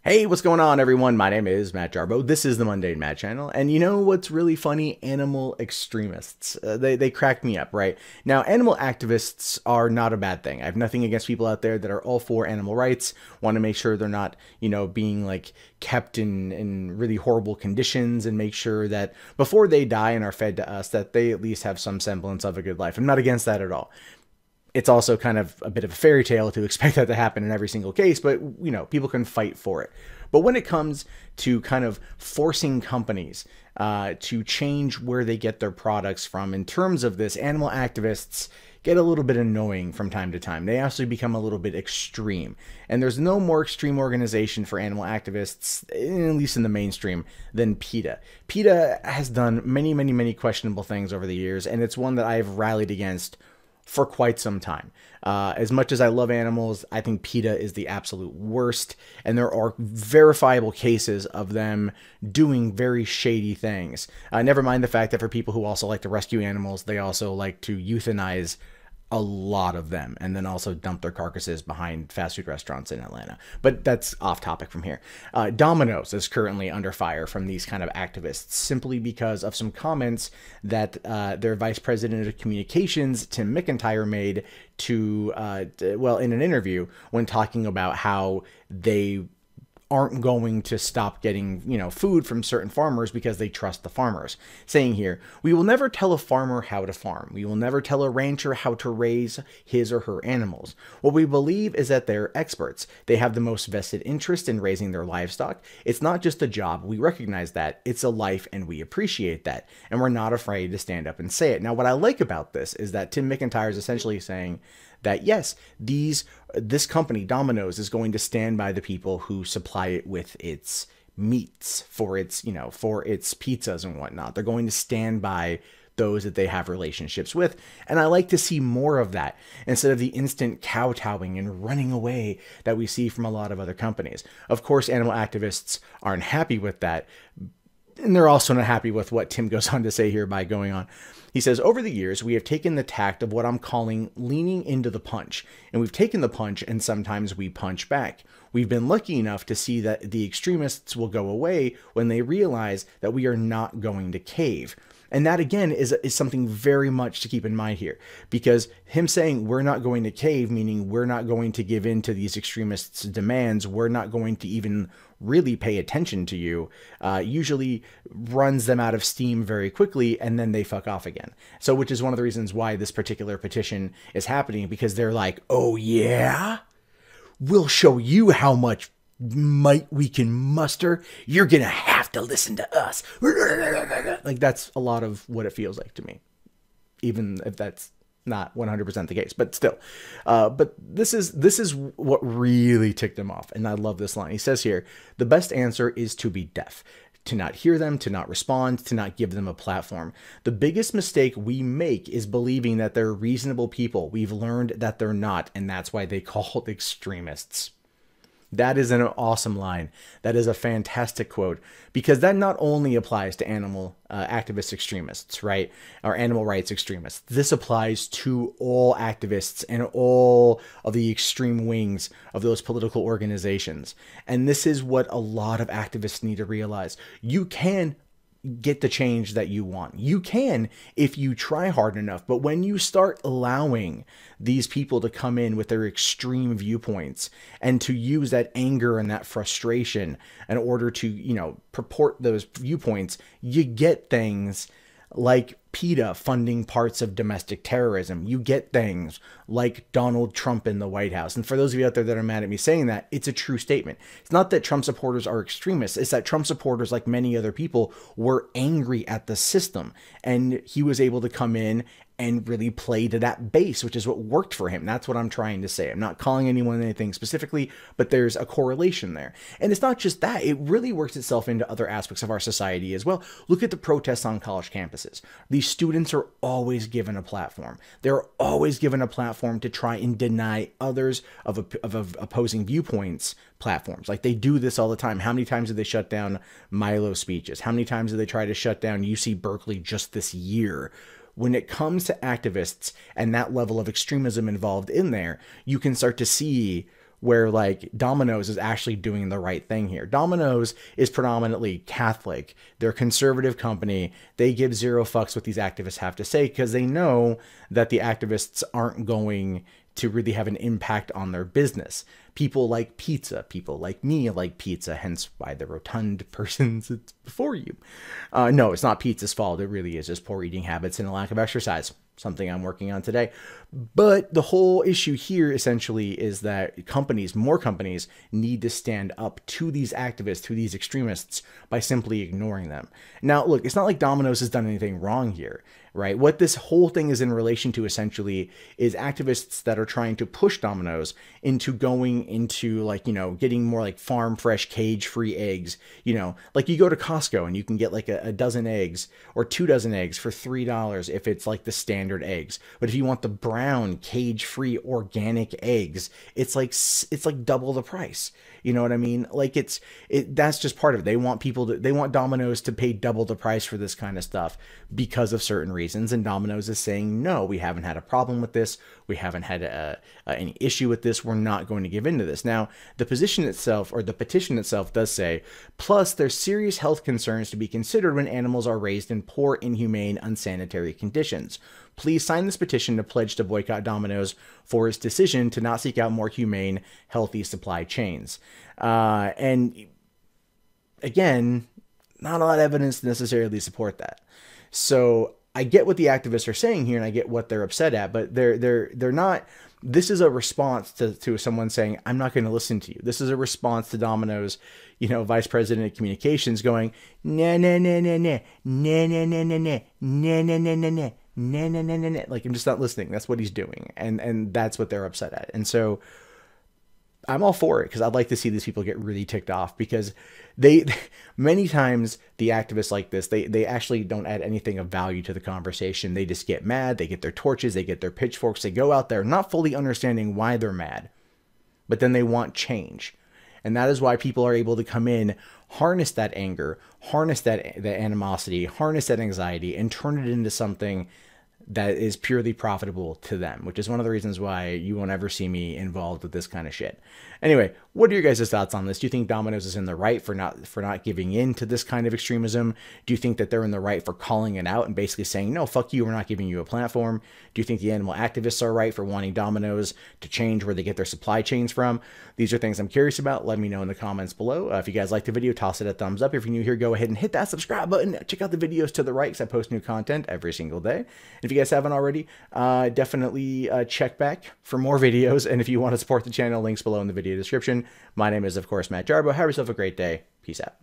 Hey, what's going on, everyone? My name is Matt Jarbo. This is the MundaneChats channel, and you know what's really funny? Animal extremists. They crack me up, right? Now, animal activists are not a bad thing. I have nothing against people out there that are all for animal rights, want to make sure they're not, being like kept in really horrible conditions, and make sure that before they die and are fed to us, that they at least have some semblance of a good life. I'm not against that at all. It's also kind of a bit of a fairy tale to expect that to happen in every single case, but people can fight for it. But when it comes to kind of forcing companies to change where they get their products from, in terms of this, animal activists get a little bit annoying from time to time. They actually become a little bit extreme. And there's no more extreme organization for animal activists, at least in the mainstream, than PETA. PETA has done many, many, many questionable things over the years, and it's one that I've rallied against for quite some time. As much as I love animals, I think PETA is the absolute worst, and there are verifiable cases of them doing very shady things. Never mind the fact that for people who also like to rescue animals, they also like to euthanize a lot of them and then also dump their carcasses behind fast food restaurants in Atlanta. But that's off topic from here. Domino's is currently under fire from these kind of activists simply because of some comments that their vice president of communications, Tim McIntyre, made to, in an interview when talking about how they aren't going to stop getting, food from certain farmers because they trust the farmers. Saying here, we will never tell a farmer how to farm. We will never tell a rancher how to raise his or her animals. What we believe is that they're experts. They have the most vested interest in raising their livestock. It's not just a job. We recognize that. It's a life, and we appreciate that. And we're not afraid to stand up and say it. Now, what I like about this is that Tim McIntyre is essentially saying that yes, this company, Domino's, is going to stand by the people who supply it with its meats for its, for its pizzas and whatnot. They're going to stand by those that they have relationships with. And I like to see more of that instead of the instant kowtowing and running away that we see from a lot of other companies. Of course, animal activists aren't happy with that. And they're also not happy with what Tim goes on to say here by going on. He says, over the years, we have taken the tact of what I'm calling leaning into the punch. And we've taken the punch, and sometimes we punch back. We've been lucky enough to see that the extremists will go away when they realize that we are not going to cave. And that, again, is something very much to keep in mind here, because him saying we're not going to cave, meaning we're not going to give in to these extremists' demands, we're not going to even really pay attention to you, usually runs them out of steam very quickly, and then they fuck off again. So, which is one of the reasons why this particular petition is happening, because they're like, oh yeah? We'll show you how much might we can muster. You're gonna have to listen to us. Like, that's a lot of what it feels like to me, even if that's not 100% the case, but still. But this is what really ticked him off, and I love this line. He says here, the best answer is to be deaf, to not hear them, to not respond, to not give them a platform. The biggest mistake we make is believing that they're reasonable people. We've learned that they're not, and that's why they called extremists. That is an awesome line. That is a fantastic quote, because that not only applies to animal activist extremists, right? Or animal rights extremists. This applies to all activists and all of the extreme wings of those political organizations. And this is what a lot of activists need to realize. You can get the change that you want. You can if you try hard enough. But when you start allowing these people to come in with their extreme viewpoints and to use that anger and that frustration in order to, purport those viewpoints, you get things like PETA funding parts of domestic terrorism. You get things like Donald Trump in the White House. And for those of you out there that are mad at me saying that, it's a true statement. It's not that Trump supporters are extremists. It's that Trump supporters, like many other people, were angry at the system. And he was able to come in and really play to that base, which is what worked for him. That's what I'm trying to say. I'm not calling anyone anything specifically, but there's a correlation there. And it's not just that. It really works itself into other aspects of our society as well. Look at the protests on college campuses. These students are always given a platform. They're always given a platform to try and deny others of opposing viewpoints platforms. Like, they do this all the time. How many times did they shut down Milo speeches? How many times did they try to shut down UC Berkeley just this year? When it comes to activists and that level of extremism involved in there, you can start to see where like Domino's is actually doing the right thing here. Domino's is predominantly Catholic. They're a conservative company. They give zero fucks what these activists have to say because they know that the activists aren't going to really have an impact on their business. People like pizza. People like me like pizza, hence why the rotund person sits before you. No, it's not pizza's fault. It really is just poor eating habits and a lack of exercise, something I'm working on today. But the whole issue here essentially is that companies, more companies, need to stand up to these activists, to these extremists, by simply ignoring them. Now, look, it's not like Domino's has done anything wrong here, right? What this whole thing is in relation to essentially is activists that are trying to push Domino's into going into like, you know, getting more like farm fresh cage free eggs. You know, like you go to Costco and you can get like a dozen eggs or 2 dozen eggs for $3 if it's like the standard eggs. But if you want the brown cage free organic eggs, it's like double the price. You know what I mean? Like that's just part of it. They want Domino's to pay double the price for this kind of stuff because of certain reasons. And Domino's is saying, no, we haven't had a problem with this. We haven't had any issue with this. We're not going to give in to this. Now, the position itself, or the petition itself, does say, plus there's serious health concerns to be considered when animals are raised in poor, inhumane, unsanitary conditions. Please sign this petition to pledge to boycott Domino's for its decision to not seek out more humane, healthy supply chains. And again, not a lot of evidence to necessarily support that. So I get what the activists are saying here, and I get what they're upset at, but they're not. This is a response to someone saying, I'm not going to listen to you. This is a response to Domino's, you know, vice president of communications going, nah, nah, nah, nah, nah, nah, nah, nah, nah, nah, nah, nah, nah, nah, nah. Nah, nah, nah, nah, nah. Like, I'm just not listening. That's what he's doing. And that's what they're upset at. And so I'm all for it because I'd like to see these people get really ticked off because many times the activists like this, they actually don't add anything of value to the conversation. They just get mad. They get their torches. They get their pitchforks. They go out there not fully understanding why they're mad, but then they want change. And that is why people are able to come in, harness that anger, harness that animosity, harness that anxiety, and turn it into something that is purely profitable to them, which is one of the reasons why you won't ever see me involved with this kind of shit. Anyway, what are your guys' thoughts on this? Do you think Domino's is in the right for not giving in to this kind of extremism? Do you think that they're in the right for calling it out and basically saying, no, fuck you, we're not giving you a platform? Do you think the animal activists are right for wanting Domino's to change where they get their supply chains from? These are things I'm curious about. Let me know in the comments below. If you guys liked the video, toss it a thumbs up. If you're new here, go ahead and hit that subscribe button. Check out the videos to the right because I post new content every single day. And if you guys haven't already, definitely check back for more videos. And if you want to support the channel, links below in the video description. My name is, of course, Matt Jarbo. Have yourself a great day. Peace out.